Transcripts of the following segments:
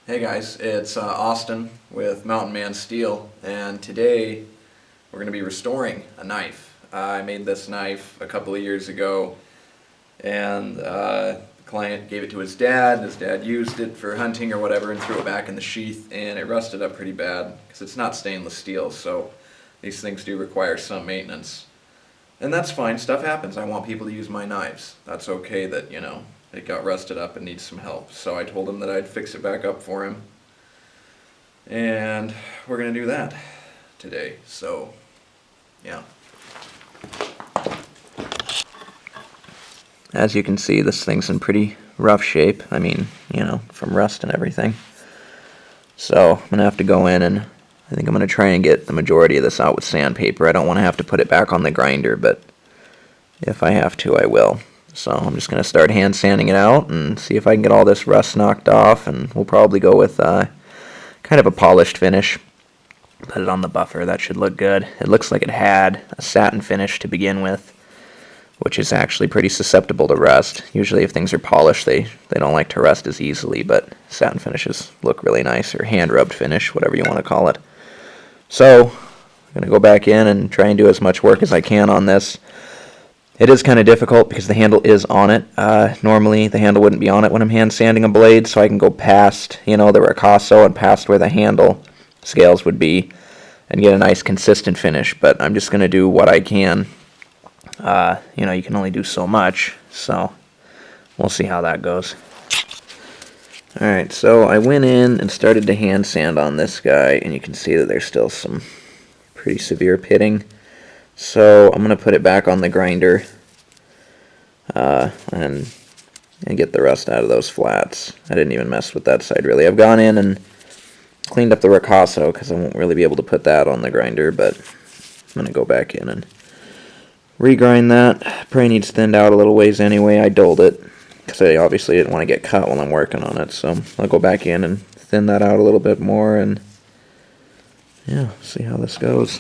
Hey guys, it's Austin with Mountain Man Steel, and today we're going to be restoring a knife. I made this knife a couple of years ago, and the client gave it to his dad. His dad used it for hunting or whatever and threw it back in the sheath, and it rusted up pretty bad because it's not stainless steel, so these things do require some maintenance. And that's fine, stuff happens. I want people to use my knives. That's okay that, it got rusted up and needs some help. So I told him that I'd fix it back up for him. And we're going to do that today. So, yeah. As you can see, this thing's in pretty rough shape. I mean, from rust and everything. So I'm going to have to go in and I think I'm going to try and get the majority of this out with sandpaper. I don't want to have to put it back on the grinder, but if I have to, I will. So I'm just going to start hand sanding it out and see if I can get all this rust knocked off, and we'll probably go with kind of a polished finish. Put it on the buffer. That should look good. It looks like it had a satin finish to begin with, which is actually pretty susceptible to rust. Usually if things are polished, they don't like to rust as easily, but satin finishes look really nice, or hand-rubbed finish, whatever you want to call it. So I'm going to go back in and try and do as much work as I can on this. It is kind of difficult because the handle is on it. Normally the handle wouldn't be on it when I'm hand sanding a blade, so I can go past, the ricasso and past where the handle scales would be and get a nice consistent finish, but I'm just going to do what I can. You can only do so much, so we'll see how that goes. Alright, so I went in and started to hand sand on this guy, and you can see that there's still some pretty severe pitting. So I'm going to put it back on the grinder and get the rust out of those flats. I didn't even mess with that side really. I've gone in and cleaned up the ricasso because I won't really be able to put that on the grinder, but I'm going to go back in and regrind that. Probably needs thinned out a little ways anyway. I dulled it because I obviously didn't want to get cut while I'm working on it, so I'll go back in and thin that out a little bit more and yeah, see how this goes.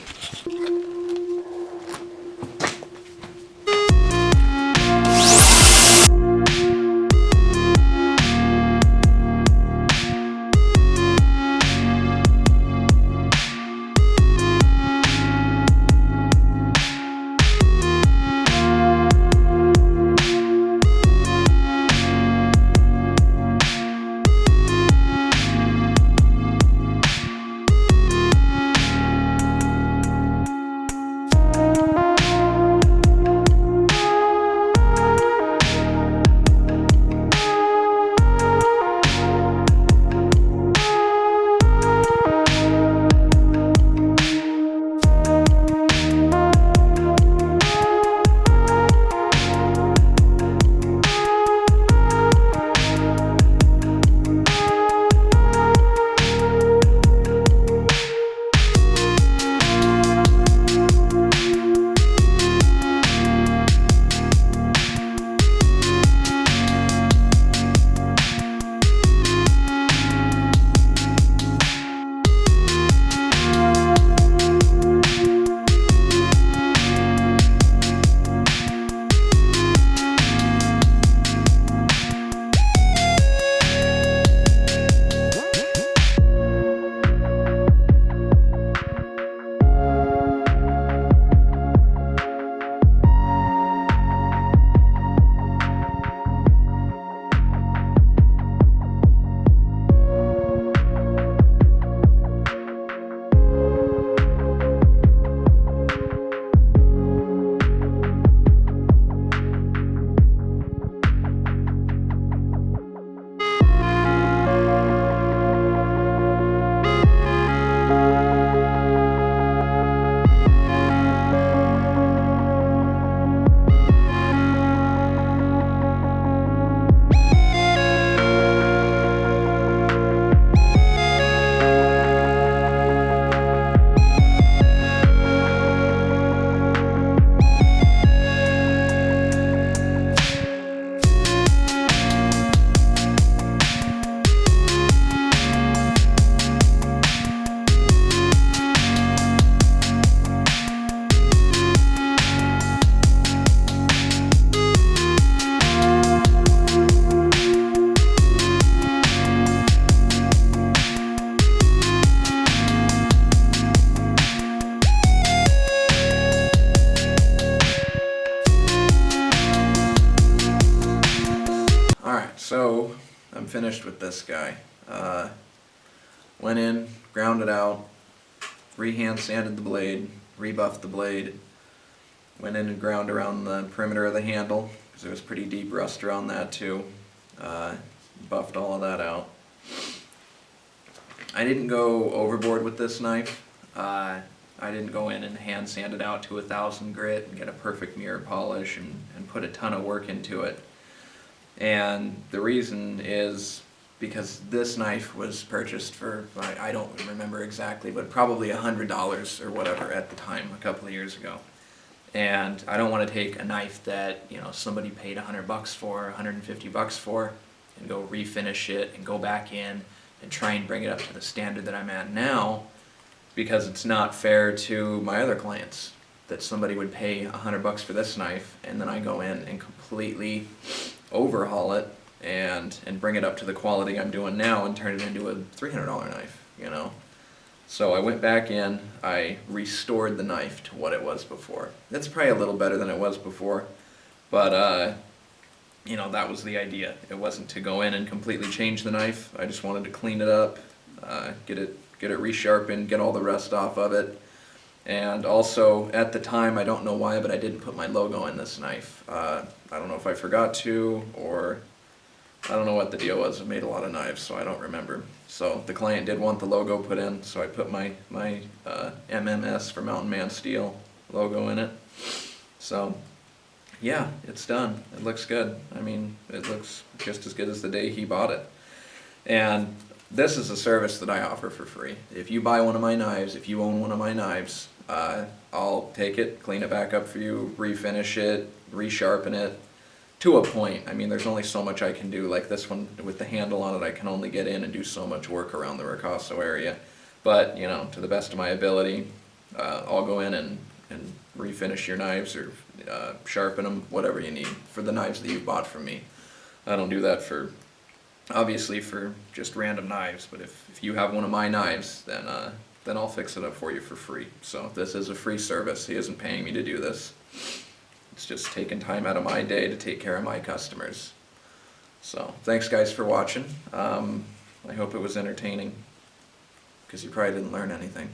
I'm finished with this guy. Went in, ground it out, re-hand sanded the blade, rebuffed the blade, went in and ground around the perimeter of the handle, because there was pretty deep rust around that too. Buffed all of that out. I didn't go overboard with this knife. I didn't go in and hand sand it out to 1,000 grit and get a perfect mirror polish and put a ton of work into it. And the reason is because this knife was purchased for, I don't remember exactly, but probably $100 or whatever at the time, a couple of years ago. And I don't want to take a knife that, you know, somebody paid $100 for, $150 for, and go refinish it and go back in and try and bring it up to the standard that I'm at now, because it's not fair to my other clients that somebody would pay $100 for this knife and then I go in and completely overhaul it and bring it up to the quality I'm doing now and turn it into a $300 knife, you know. So I went back in, I restored the knife to what it was before. It's probably a little better than it was before, but you know, that was the idea. It wasn't to go in and completely change the knife. I just wanted to clean it up, get it resharpened, get all the rust off of it. And also, at the time, I don't know why, but I didn't put my logo in this knife. I don't know if I forgot to, or I don't know what the deal was. I made a lot of knives, so I don't remember. So the client did want the logo put in, so I put my MMS for Mountain Man Steel logo in it. So yeah, it's done. It looks good. I mean, it looks just as good as the day he bought it. And this is a service that I offer for free. If you buy one of my knives, if you own one of my knives, I'll take it, clean it back up for you, refinish it, resharpen it, to a point. I mean, there's only so much I can do. Like this one with the handle on it, I can only get in and do so much work around the ricasso area. But, you know, to the best of my ability, I'll go in and refinish your knives or sharpen them, whatever you need for the knives that you've bought from me. I don't do that for, obviously, for just random knives, but if you have one of my knives, then I'll fix it up for you for free. So this is a free service. He isn't paying me to do this. It's just taking time out of my day to take care of my customers. So thanks guys for watching. I hope it was entertaining, because you probably didn't learn anything.